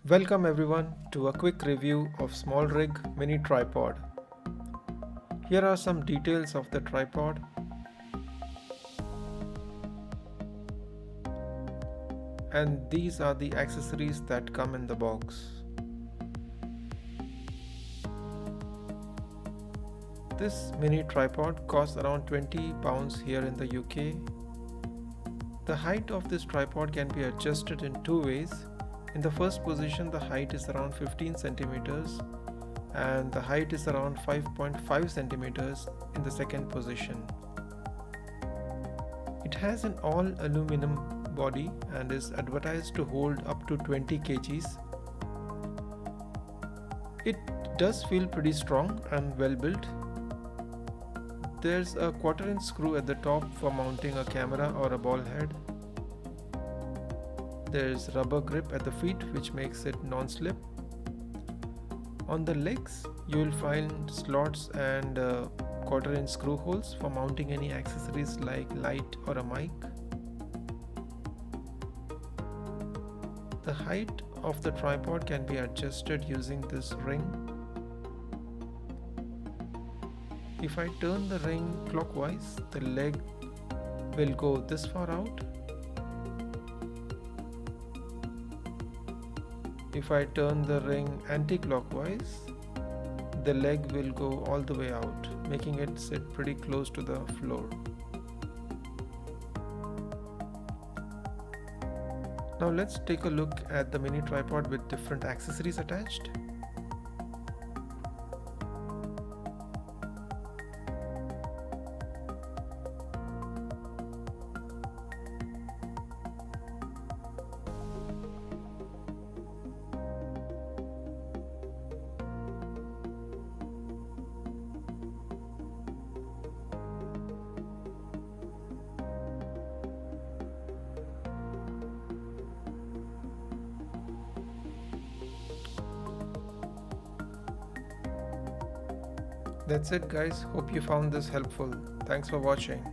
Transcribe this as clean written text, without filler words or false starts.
Welcome everyone to a quick review of Smallrig Mini Tripod. Here are some details of the tripod. And these are the accessories that come in the box. This mini tripod costs around £20 here in the UK. The height of this tripod can be adjusted in two ways. In the first position, the height is around 15 centimeters and the height is around 5.5 centimeters in the second position. It has an all aluminum body and is advertised to hold up to 20 kgs. It does feel pretty strong and well built. There's a 1/4" screw at the top for mounting a camera or a ball head. There's rubber grip at the feet which makes it non-slip. On the legs you will find slots and 1/4" screw holes for mounting any accessories like light or a mic. The height of the tripod can be adjusted using this ring. If I turn the ring clockwise, the leg will go this far out. If I turn the ring anti-clockwise, the leg will go all the way out, making it sit pretty close to the floor. Now let's take a look at the mini tripod with different accessories attached. That's it guys, hope you found this helpful. Thanks for watching.